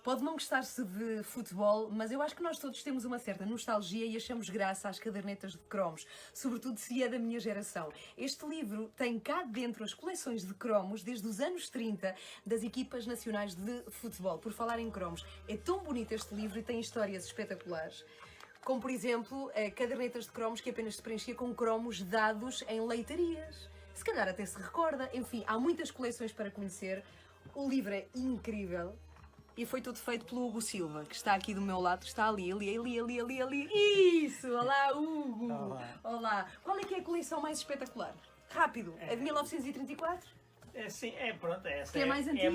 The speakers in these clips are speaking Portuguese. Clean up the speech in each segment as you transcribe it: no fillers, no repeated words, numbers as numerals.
Pode não gostar-se de futebol, mas eu acho que nós todos temos uma certa nostalgia e achamos graça às cadernetas de cromos, sobretudo se é da minha geração. Este livro tem cá dentro as coleções de cromos desde os anos 30 das equipas nacionais de futebol. Por falar em cromos, é tão bonito este livro e tem histórias espetaculares. Como, por exemplo, cadernetas de cromos que apenas se preenchia com cromos dados em leitarias. Se calhar até se recorda. Enfim, há muitas coleções para conhecer. O livro é incrível. E foi tudo feito pelo Hugo Silva, que está aqui do meu lado, está ali. Isso! Olá, Hugo! Olá! Qual é que é a coleção mais espetacular? Rápido! A de 1934? Sim, pronto, essa Que é mais antiga? é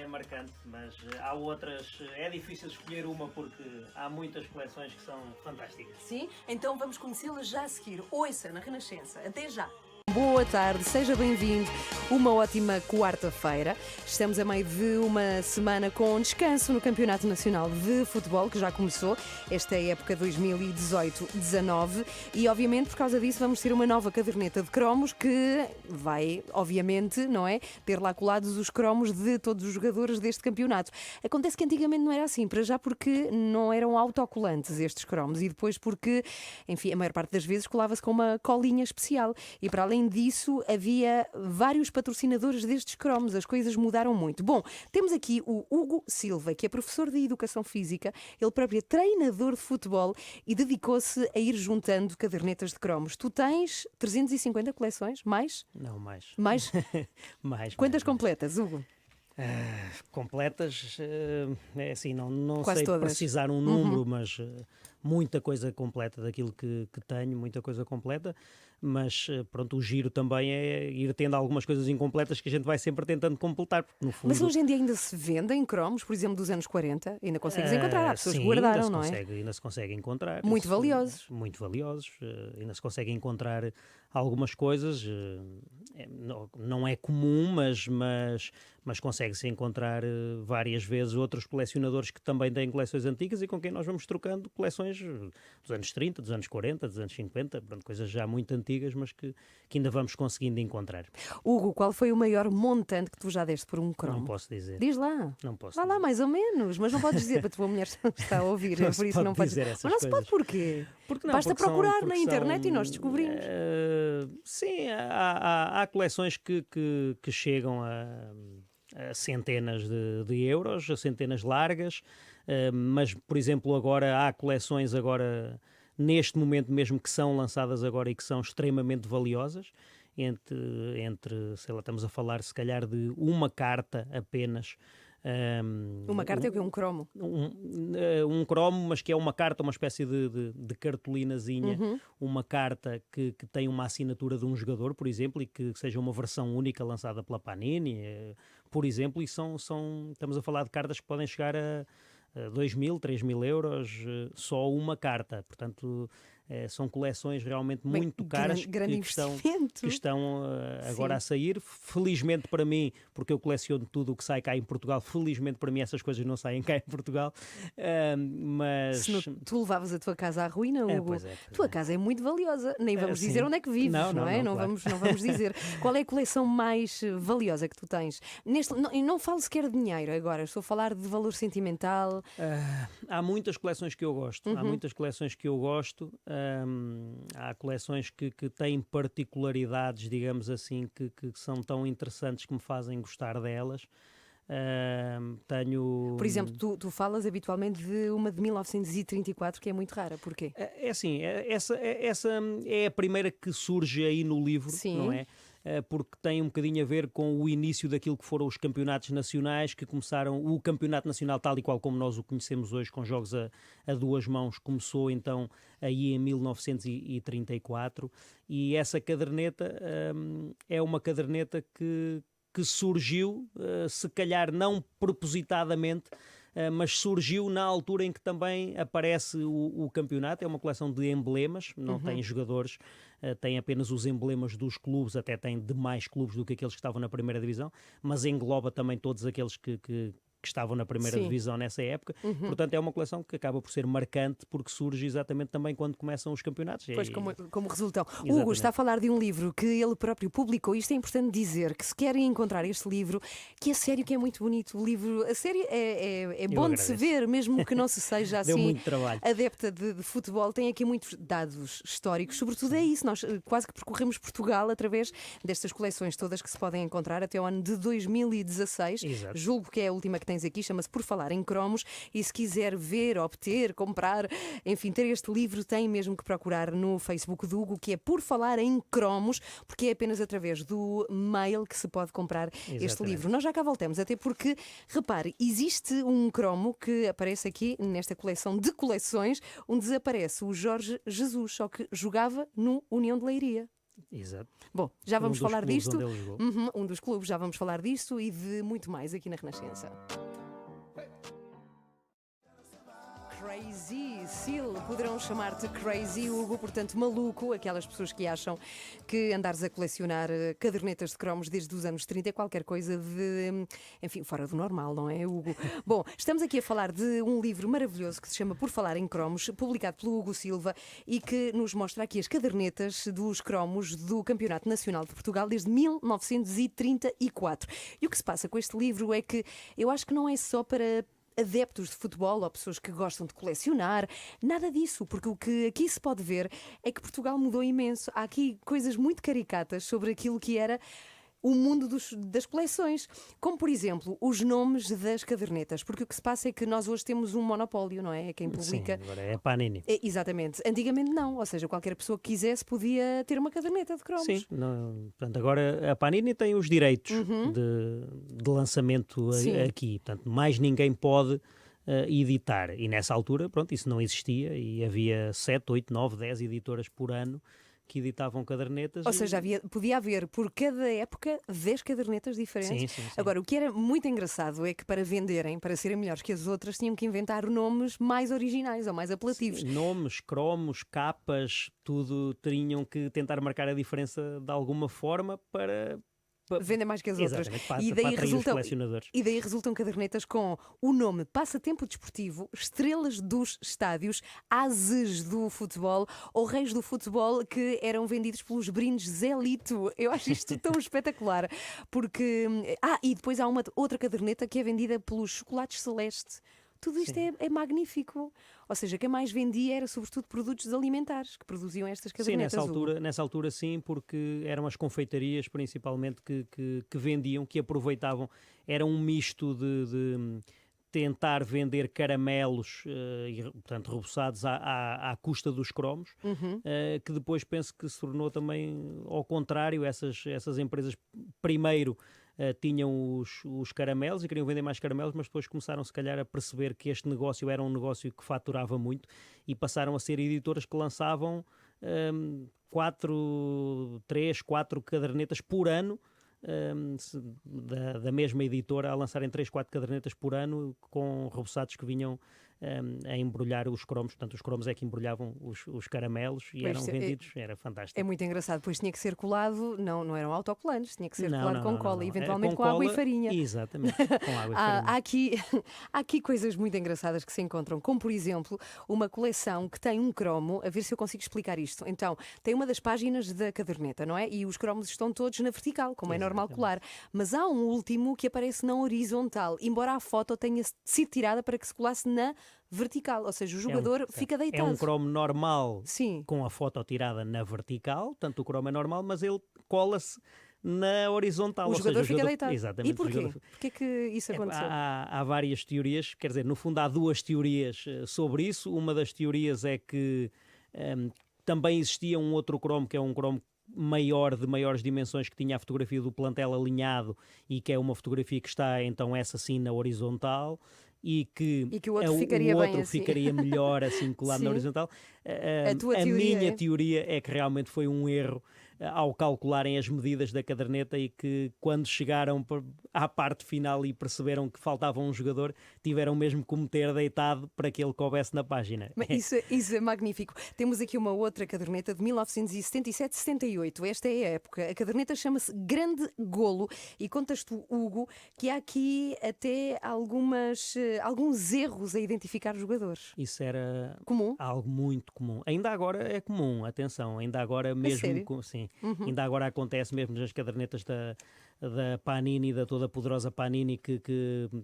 marcante, mas há outras, é difícil escolher uma porque há muitas coleções que são fantásticas. Sim? Então vamos conhecê-las já a seguir. Ouça na Renascença. Até já! Boa tarde, seja bem-vindo. Uma ótima quarta-feira. Estamos a meio de uma semana com descanso no Campeonato Nacional de Futebol, que já começou. Esta é a época 2018-19 e, obviamente, por causa disso, vamos ter uma nova caderneta de cromos que vai, obviamente, não é, ter lá colados os cromos de todos os jogadores deste campeonato. Acontece que antigamente não era assim, para já porque não eram autocolantes estes cromos e depois porque, enfim, a maior parte das vezes colava-se com uma colinha especial e, para além disso, havia vários patrocinadores destes cromos. As coisas mudaram muito. Bom, temos aqui o Hugo Silva, que é professor de Educação Física, ele próprio é treinador de futebol e dedicou-se a ir juntando cadernetas de cromos. Tu tens 350 coleções? Mais? Não, mais. Mais? Mais. Quantas completas, Hugo? Completas, é assim, não Quase sei todas. precisar um número, mas muita coisa completa daquilo que tenho, muita coisa completa, mas pronto, o giro também é ir tendo algumas coisas incompletas que a gente vai sempre tentando completar, porque no fundo... Mas hoje em dia ainda se vendem cromos, por exemplo, dos anos 40? Ainda consegues encontrar? Há pessoas que guardaram, não é? Ainda se consegue encontrar. Muito valiosos. Muito valiosos. Ainda se consegue encontrar algumas coisas. Não é comum, mas consegue-se encontrar várias vezes outros colecionadores que também têm coleções antigas e com quem nós vamos trocando coleções dos anos 30, dos anos 40, dos anos 50, pronto, coisas já muito antigas, mas que ainda vamos conseguindo encontrar. Hugo, qual foi o maior montante que tu já deste por um cromo? Não posso dizer. Diz lá. Não posso Vá lá, dizer. mais ou menos, mas não podes dizer, para a tua mulher está a ouvir, Não por se isso pode não podes dizer essas Mas não se pode coisas. porquê? Porque não, Basta porque são- procurar porque na internet são, e nós descobrimos. Sim, há coleções que chegam a centenas de euros, a centenas largas, mas, por exemplo, agora há coleções neste momento mesmo que são lançadas agora e que são extremamente valiosas, sei lá, estamos a falar se calhar de uma carta apenas. Uma carta é o quê? Um cromo? Um cromo, mas que é uma carta, uma espécie de cartolinazinha, uma carta que tem uma assinatura de um jogador, por exemplo, e que seja uma versão única lançada pela Panini, por exemplo, e estamos a falar de cartas que podem chegar a 2.000, 3.000 euros, só uma carta. Portanto, são coleções realmente muito caras grande que estão agora a sair. Felizmente para mim, porque eu coleciono tudo o que sai cá em Portugal, felizmente para mim essas coisas não saem cá em Portugal. Mas... Tu levavas a tua casa à ruína, Hugo? Pois é. Tua casa é muito valiosa. Nem vamos dizer onde é que vives, não é? Não, claro. não vamos dizer. Qual é a coleção mais valiosa que tu tens? E não falo sequer de dinheiro agora, estou a falar de valor sentimental. Há muitas coleções que eu gosto. Há coleções que têm particularidades, digamos assim, que são tão interessantes que me fazem gostar delas. Por exemplo, tu falas habitualmente de uma de 1934 que é muito rara. Porquê? É assim, essa é a primeira que surge aí no livro, Sim. não é? Porque tem um bocadinho a ver com o início daquilo que foram os campeonatos nacionais, que começaram, o campeonato nacional tal e qual como nós o conhecemos hoje, com jogos a duas mãos, começou então aí em 1934, e essa caderneta é uma caderneta que surgiu, se calhar não propositadamente, mas surgiu na altura em que também aparece o campeonato. É uma coleção de emblemas, não tem jogadores, tem apenas os emblemas dos clubes, até tem de mais clubes do que aqueles que estavam na primeira divisão, mas engloba também todos aqueles que que estavam na primeira Sim. divisão nessa época. Portanto, é uma coleção que acaba por ser marcante porque surge exatamente também quando começam os campeonatos. Pois, como resultam. Exatamente. Hugo está a falar de um livro que ele próprio publicou. Isto é importante dizer, que se querem encontrar este livro, que é sério, que é muito bonito. O livro, a sério, é bom de se ver, mesmo que não se seja Deu assim muito trabalho. adepta de futebol. Tem aqui muitos dados históricos. Sobretudo é isso. Nós quase que percorremos Portugal através destas coleções todas que se podem encontrar até o ano de 2016. Exato. Julgo que é a última que tens aqui, chama-se Por Falar em Cromos. E se quiser ver, obter, comprar, enfim, ter este livro, tem mesmo que procurar no Facebook do Hugo, que é Por Falar em Cromos, porque é apenas através do mail que se pode comprar este Exatamente. livro. Nós já cá voltamos, até porque, repare, existe um cromo que aparece aqui nesta coleção de coleções, onde desaparece o Jorge Jesus, só que jogava no União de Leiria. Exato. Bom, já Foi vamos um dos falar clubes disto. onde ele jogou. Um dos clubes, já vamos falar disto e de muito mais aqui na Renascença. Crazy Seal, poderão chamar-te Crazy, Hugo, portanto maluco, aquelas pessoas que acham que andares a colecionar cadernetas de cromos desde os anos 30 é qualquer coisa de, enfim, fora do normal, não é, Hugo? Bom, estamos aqui a falar de um livro maravilhoso que se chama Por Falar em Cromos, publicado pelo Hugo Silva e que nos mostra aqui as cadernetas dos cromos do Campeonato Nacional de Portugal desde 1934. E o que se passa com este livro é que eu acho que não é só para adeptos de futebol ou pessoas que gostam de colecionar, nada disso, porque o que aqui se pode ver é que Portugal mudou imenso. Há aqui coisas muito caricatas sobre aquilo que era o mundo das coleções, como por exemplo os nomes das cadernetas, porque o que se passa é que nós hoje temos um monopólio, não é? É quem publica. Sim, agora é a Panini. Exatamente. Antigamente não, ou seja, qualquer pessoa que quisesse podia ter uma caderneta de cromos. Sim, portanto, agora a Panini tem os direitos de lançamento Sim. aqui, portanto, mais ninguém pode editar. E nessa altura, pronto, isso não existia e havia 7, 8, 9, 10 editoras por ano que editavam cadernetas. Ou seja, podia haver por cada época 10 cadernetas diferentes. Sim. Agora, o que era muito engraçado é que para venderem, para serem melhores que as outras, tinham que inventar nomes mais originais ou mais apelativos. Nomes, cromos, capas, tudo tinham que tentar marcar a diferença de alguma forma para Vendem mais que as outras. exatamente, para E daí atrair os colecionadores. E daí resultam cadernetas com o nome Passatempo Desportivo, Estrelas dos Estádios, Ases do Futebol ou Reis do Futebol, que eram vendidos pelos brindes Zé Lito. Eu acho isto tão espetacular. Porque. E depois há uma outra caderneta que é vendida pelos Chocolates Celeste. Tudo isto é magnífico. Ou seja, quem mais vendia era sobretudo produtos alimentares que produziam estas cadernetas. Sim, nessa altura sim, porque eram as confeitarias principalmente que vendiam, que aproveitavam. Era um misto de tentar vender caramelos, portanto, reboçados à custa dos cromos, que depois penso que se tornou também ao contrário. Essas empresas primeiro tinham os caramelos e queriam vender mais caramelos, mas depois começaram se calhar a perceber que este negócio era um negócio que faturava muito e passaram a ser editoras que lançavam 3, 4 cadernetas por ano, da mesma editora, a lançarem 3, 4 cadernetas por ano com reboçados que vinham a embrulhar os cromos. Portanto, os cromos é que embrulhavam os caramelos e eram vendidos. Era fantástico. É muito engraçado, pois tinha que ser colado, não eram autocolantes, tinha que ser colado com cola, não. eventualmente com água e farinha. Exatamente, com água e farinha. Há aqui coisas muito engraçadas que se encontram, como por exemplo uma coleção que tem um cromo, a ver se eu consigo explicar isto. Então, tem uma das páginas da caderneta, não é? E os cromos estão todos na vertical, como é normal colar. Mas há um último que aparece na horizontal, embora a foto tenha sido tirada para que se colasse na vertical, ou seja, o jogador fica deitado. É um cromo normal, sim, com a foto tirada na vertical, portanto o cromo é normal, mas ele cola-se na horizontal. O jogador fica deitado. Exatamente. E porquê? Porquê que isso aconteceu? Há várias teorias, quer dizer, no fundo há duas teorias sobre isso. Uma das teorias é que também existia um outro cromo, que é um cromo maior, de maiores dimensões, que tinha a fotografia do plantel alinhado e que é uma fotografia que está então essa sim na horizontal e que o outro ficaria o outro bem assim. ficaria melhor assim colado Sim. na horizontal. A tua a teoria minha é? teoria é que realmente foi um erro ao calcularem as medidas da caderneta e que quando chegaram à parte final e perceberam que faltava um jogador, tiveram mesmo que o meter deitado para que ele coubesse na página. Mas isso é magnífico. Temos aqui uma outra caderneta de 1977-78. Esta é a época. A caderneta chama-se Grande Golo e contas tu, Hugo, que há aqui até alguns erros a identificar jogadores. Isso era Comum? algo muito comum. Ainda agora é comum, atenção, ainda agora A sério? sim, Uhum. ainda agora acontece mesmo nas cadernetas da Panini, da toda poderosa Panini,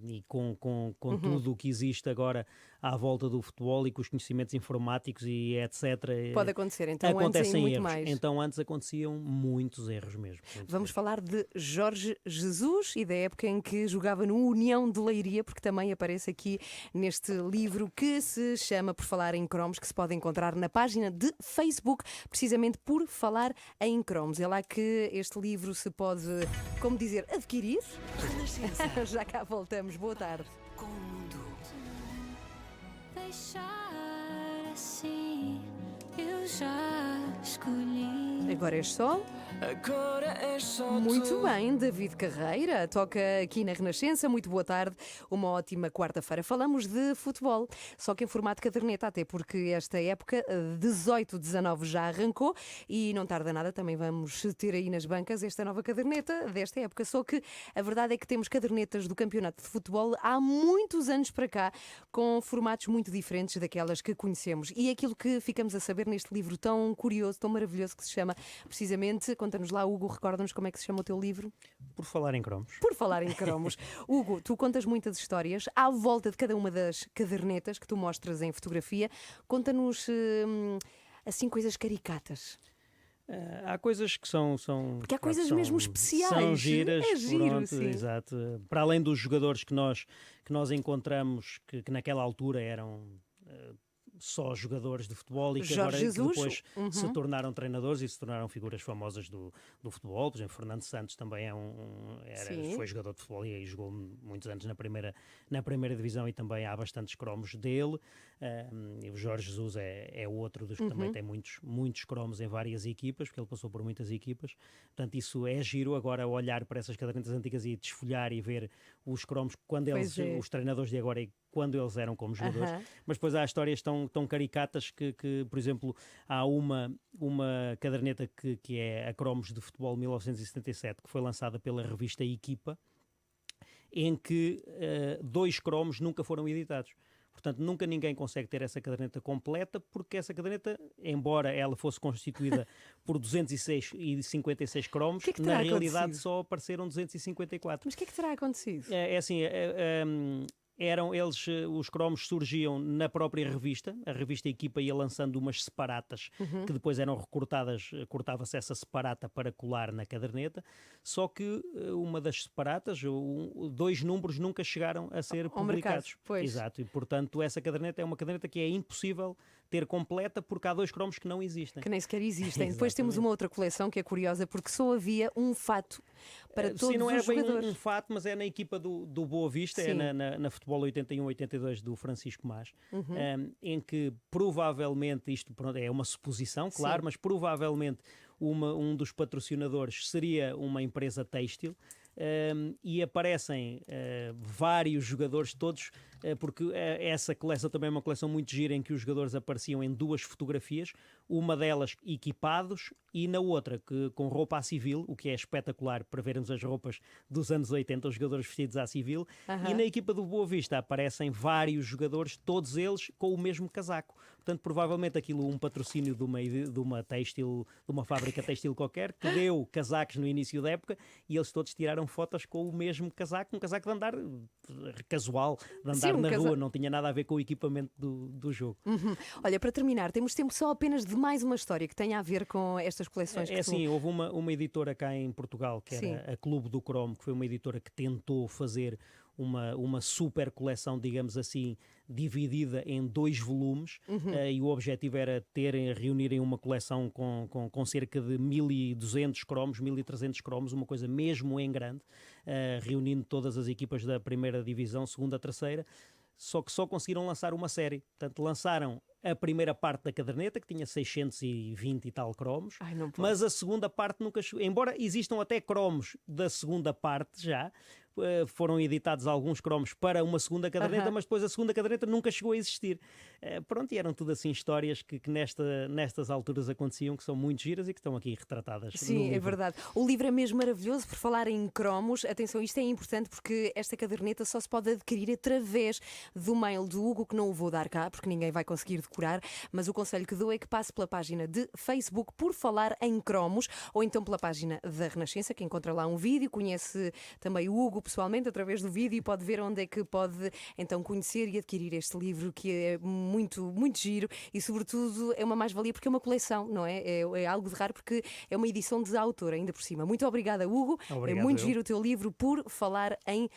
e com tudo o que existe agora à volta do futebol e com os conhecimentos informáticos e etc. Pode acontecer, então antes Acontecem ainda muito erros. mais. Então antes aconteciam muitos erros mesmo. Vamos falar de Jorge Jesus e da época em que jogava no União de Leiria, porque também aparece aqui neste livro que se chama Por Falar em Cromos, que se pode encontrar na página de Facebook, precisamente por falar em cromos. É lá que este livro se pode, como dizer, adquirir. Já cá voltamos. Boa tarde. Com o mundo. Deixar assim, eu já escolhi. Agora és só. Agora é só Muito tu. bem, David Carreira, toca aqui na Renascença. Muito boa tarde, uma ótima quarta-feira. Falamos de futebol, só que em formato caderneta, até porque esta época 18-19 já arrancou e não tarda nada, também vamos ter aí nas bancas esta nova caderneta desta época. Só que a verdade é que temos cadernetas do campeonato de futebol há muitos anos para cá, com formatos muito diferentes daquelas que conhecemos. E é aquilo que ficamos a saber neste livro tão curioso, tão maravilhoso, que se chama precisamente... Conta-nos lá, Hugo, recorda-nos como é que se chama o teu livro? Por falar em cromos. Por falar em cromos. Hugo, tu contas muitas histórias à volta de cada uma das cadernetas que tu mostras em fotografia. Conta-nos, assim, coisas caricatas. Há coisas que são Porque há pronto, coisas mesmo especiais. São giras, É giro, pronto, sim. exato. Para além dos jogadores que nós encontramos, que naquela altura eram só jogadores de futebol e que Jorge agora que Jesus, depois se uhum. tornaram treinadores e se tornaram figuras famosas do futebol. Por exemplo, Fernando Santos também Sim. foi jogador de futebol e aí jogou muitos anos na primeira divisão e também há bastantes cromos dele. E o Jorge Jesus é outro dos que também tem muitos cromos em várias equipas, porque ele passou por muitas equipas. Portanto, isso é giro agora olhar para essas cadernetas antigas e desfolhar e ver os cromos quando Pois é. os treinadores de agora e quando eles eram como jogadores. Aham. Mas depois há histórias tão caricatas que, por exemplo, há uma caderneta que é a Cromos de Futebol 1977, que foi lançada pela revista Equipa, em que 2 cromos nunca foram editados. Portanto, nunca ninguém consegue ter essa caderneta completa, porque essa caderneta, embora ela fosse constituída por 256 cromos, que na terá realidade acontecido? só apareceram 254. Mas o que é que terá acontecido? É assim, eram eles, os cromos surgiam na própria revista, a revista Equipa ia lançando umas separatas que depois eram recortadas, cortava-se essa separata para colar na caderneta, só que uma das separatas, 2 números nunca chegaram a ser Ao mercado, publicados. pois. Exato, e portanto essa caderneta é uma caderneta que é impossível ter completa porque há 2 cromos que não existem. Que nem sequer existem. Depois Exatamente. temos uma outra coleção que é curiosa, porque só havia um fato para todos Sim, não era os bem jogadores. um fato, mas é na equipa do Boa Vista, Sim. é na Futebol 81-82 do Francisco Mas, em que provavelmente, isto pronto, é uma suposição, claro, Sim. mas provavelmente um dos patrocinadores seria uma empresa têxtil. E aparecem vários jogadores, todos, porque essa coleção também é uma coleção muito gira em que os jogadores apareciam em 2 fotografias, uma delas equipados e na outra com roupa à civil, o que é espetacular para vermos as roupas dos anos 80, os jogadores vestidos à civil. Aham. E na equipa do Boa Vista aparecem vários jogadores, todos eles com o mesmo casaco. Portanto, provavelmente aquilo um patrocínio de uma têxtil, de uma fábrica têxtil qualquer, que deu casacos no início da época e eles todos tiraram fotos com o mesmo casaco, um casaco de andar casual, de andar Sim, um na casaco. rua, não tinha nada a ver com o equipamento do jogo. Olha, para terminar, temos tempo só apenas de mais uma história que tenha a ver com estas coleções É que tu... assim, houve uma editora cá em Portugal, que Sim. era a Clube do Cromo, que foi uma editora que tentou fazer uma super coleção, digamos assim, dividida em 2 volumes, e o objetivo era reunirem uma coleção com cerca de 1.200 cromos, 1.300 cromos, uma coisa mesmo em grande, reunindo todas as equipas da primeira divisão, segunda, terceira, só que só conseguiram lançar uma série. Portanto, lançaram a primeira parte da caderneta, que tinha 620 e tal cromos, Ai, não posso. mas a segunda parte nunca chegou. Embora existam até cromos da segunda parte já, foram editados alguns cromos para uma segunda caderneta, mas depois a segunda caderneta nunca chegou a existir. Pronto, e eram tudo assim histórias que nestas alturas aconteciam, que são muito giras e que estão aqui retratadas no Sim, é livro. verdade. O livro é mesmo maravilhoso. Por falar em cromos, atenção, isto é importante porque esta caderneta só se pode adquirir através do mail do Hugo, que não o vou dar cá, porque ninguém vai conseguir decorar, mas o conselho que dou é que passe pela página de Facebook Por Falar em Cromos, ou então pela página da Renascença, que encontra lá um vídeo, conhece também o Hugo pessoalmente através do vídeo e pode ver onde é que pode então conhecer e adquirir este livro, que é muito, muito giro e sobretudo é uma mais-valia porque é uma coleção, não é? É algo de raro porque é uma edição de autor ainda por cima. Muito obrigada, Hugo. Obrigado, É muito eu. giro o teu livro Por Falar em